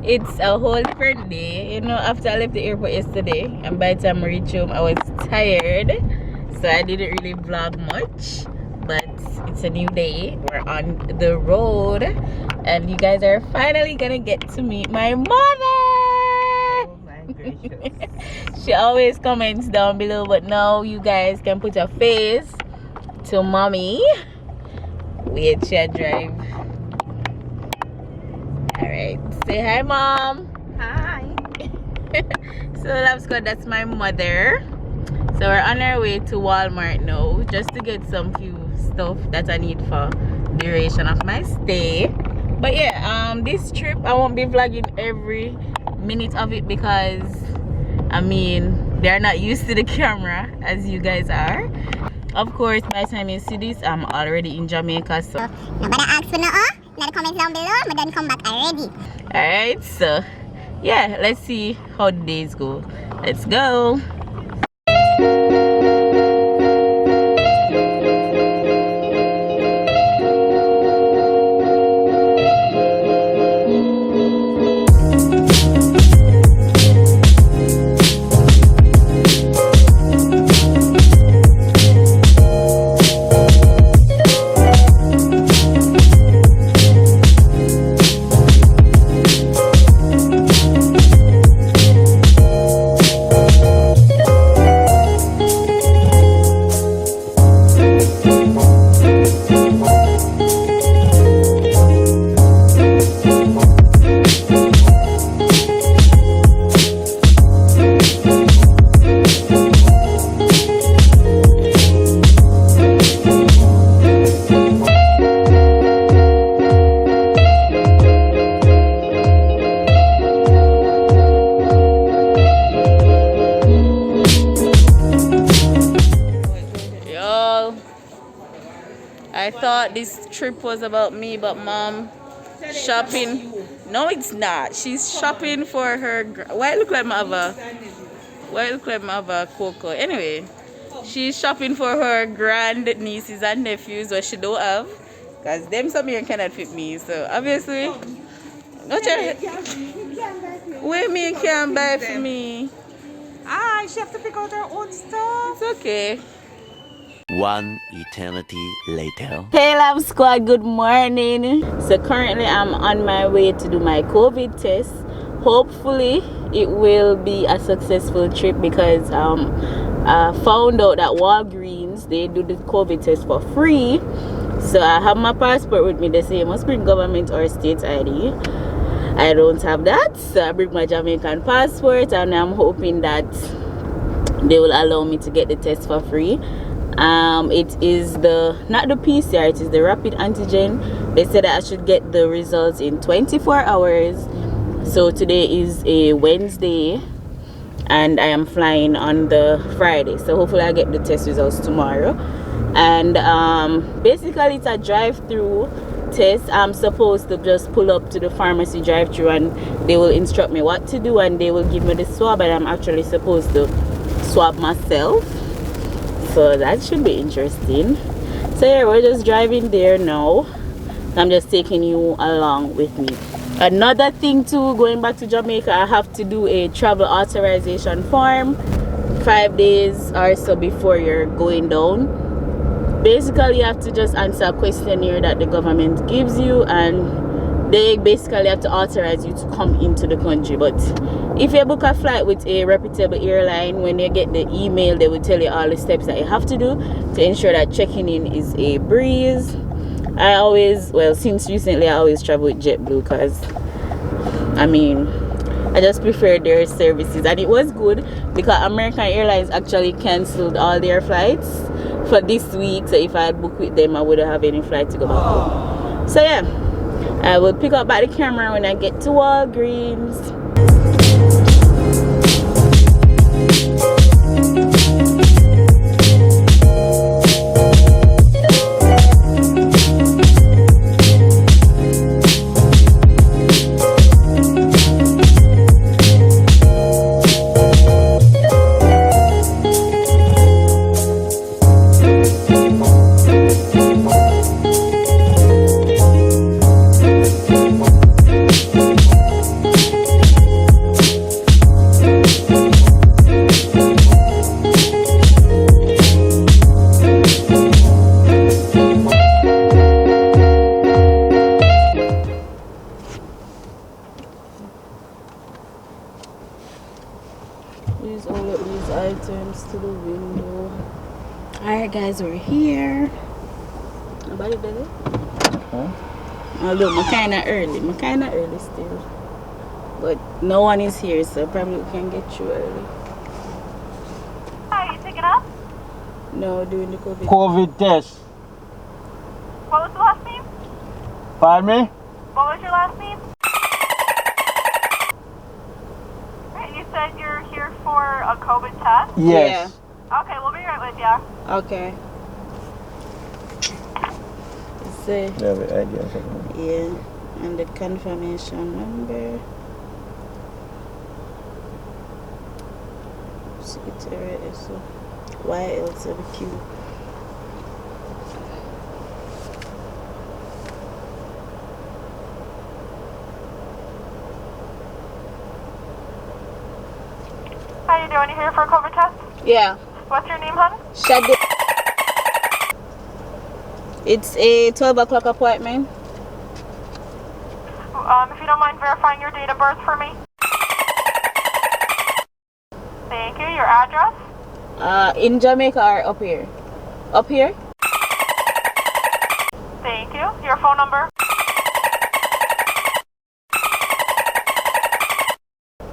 it's a whole different day. You know, after I left the airport yesterday, and by the time I reached home, I was tired, so I didn't really vlog much. But it's a new day. We're on the road, and you guys are finally gonna get to meet my mother. Oh my gracious. She always comments down below, but now you guys can put a face to mommy. Wait, she drive. Alright, say hi, mom. Hi. So that's my mother. So we're on our way to Walmart now, just to get some few stuff that I need for duration of my stay. But yeah, this trip I won't be vlogging every minute of it, because I mean they're not used to the camera as you guys are. Of course, by the time you see this, I'm already in Jamaica, so nobody ask for no in the comments down below, but then come back already. Alright, so yeah, let's see how the days go. Let's go. I thought this trip was about me, but mom shopping. No, it's not. She's shopping for her. Why it look like my other Coco? Anyway, she's shopping for her grand nieces and nephews, what she don't have, because them some here cannot fit me. So obviously, where me can buy for me. She have to pick out her own stuff. It's okay. One eternity later. Hey Love Squad, good morning. So currently I'm on my way to do my COVID test. Hopefully it will be a successful trip, because I found out that Walgreens, they do the COVID test for free. So I have my passport with me. They say you must bring government or state ID. I don't have that, so I bring my Jamaican passport, and I'm hoping that they will allow me to get the test for free. It is not the PCR, it is the rapid antigen. They said that I should get the results in 24 hours. So today is a Wednesday, and I am flying on the Friday, so hopefully I get the test results tomorrow. And basically it's a drive-through test. I'm supposed to just pull up to the pharmacy drive-through, and they will instruct me what to do, and they will give me the swab, and I'm actually supposed to swab myself. So that should be interesting. So yeah, we're just driving there now. I'm just taking you along with me. Another thing too, going back to Jamaica, I have to do a travel authorization form 5 days or so before you're going down. Basically you have to just answer a questionnaire that the government gives you, and they basically have to authorize you to come into the country. But if you book a flight with a reputable airline, when you get the email, they will tell you all the steps that you have to do to ensure that checking in is a breeze. Since recently I always travel with JetBlue, because I mean I just prefer their services, and it was good because American Airlines actually cancelled all their flights for this week. So if I had booked with them, I wouldn't have any flight to go back home. So yeah, I will pick up back the camera when I get to Walgreens. here. Nobody did it? Huh? Oh, look, I'm kind of early still. But no one is here, so probably we can get you early. Are you picking up? No, doing the COVID. COVID test. What was the last name? Pardon me? What was your last name? Right, you said you're here for a COVID test? Yes. Okay, we'll be right with you. Okay. Say, Yeah, the idea or something. yeah, and the confirmation number. Secretary is YL7Q. How you doing? You here for a COVID test? Yeah. What's your name, hon? Shade. It's a 12 o'clock appointment. If you don't mind verifying your date of birth for me. Thank you. Your address? In Jamaica or up here? Up here? Thank you. Your phone number?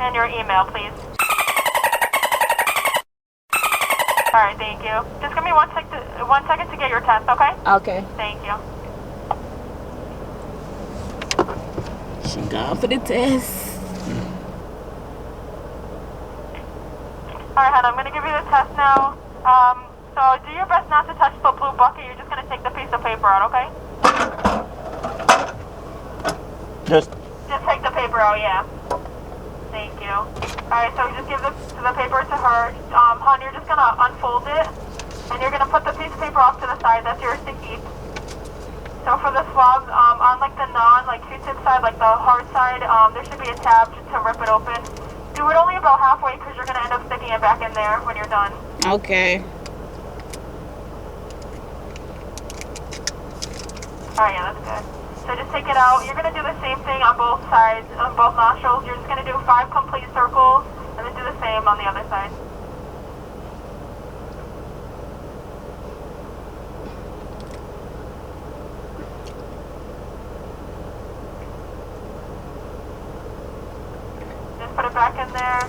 And your email, please. Alright, thank you. Just give me 1 second to get your test, okay? Okay. Thank you. She gone for the test. Alright, hon, I'm going to give you the test now. So do your best not to touch the blue bucket. You're just going to take the piece of paper out, okay? Just Just take the paper out, yeah. Thank you. Alright, so just give the paper to her. Hon, you're just going to unfold it. And you're going to put the piece of paper off to the side. That's yours to keep. So for the swab, on like the Q-tip side, like the hard side, there should be a tab just to rip it open. Do it only about halfway because you're going to end up sticking it back in there when you're done. Okay. Alright, yeah, that's good. So just take it out. You're going to do the same thing on both sides, on both nostrils. You're just going to do 5 complete circles and then do the same on the other side. Just put it back in there.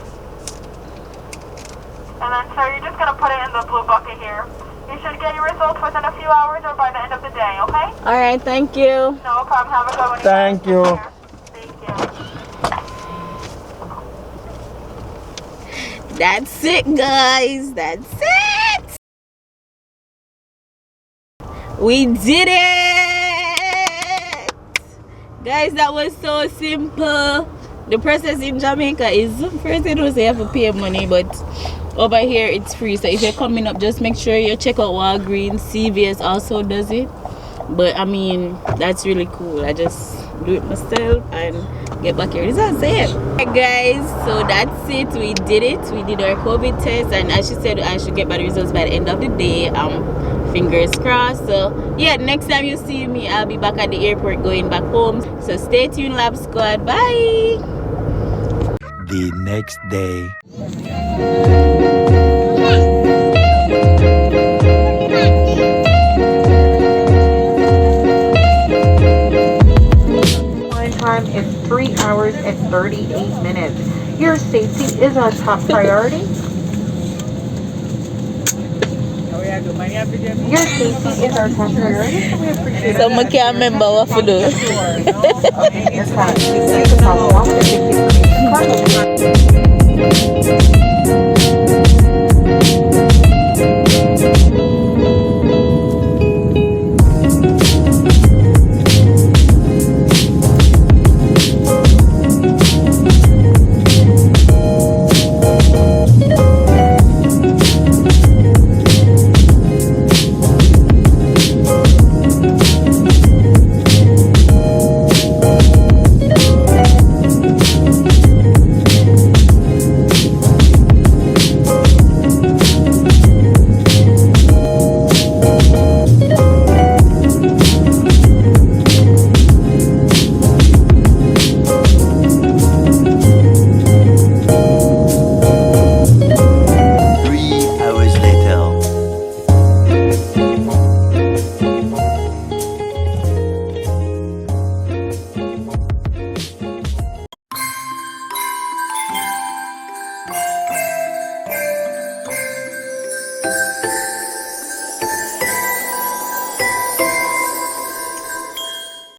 And then, so you're just going to put it in the blue bucket here. You should get your results within a few hours or by the end of the day, okay? All right. Thank you. No problem. Have a good one. Thank you. Thank you. That's it, guys. That's it. We did it, guys. That was so simple. The process in Jamaica is first you know, say you have to pay money, but over here it's free. So if you're coming up, just make sure you check out Walgreens. CVS also does it, but I mean that's really cool. I just do it myself and get back here. That's it. Alright, guys, so that's it. We did it. We did our COVID test, and as she said, I should get my results by the end of the day. Fingers crossed. So yeah, next time you see me, I'll be back at the airport going back home. So stay tuned, Lab Squad. Bye. The next day. Time is 3 hours and 38 minutes. Your safety is our top priority. Your safety is our top priority. So we appreciate So I can't remember what to do. it.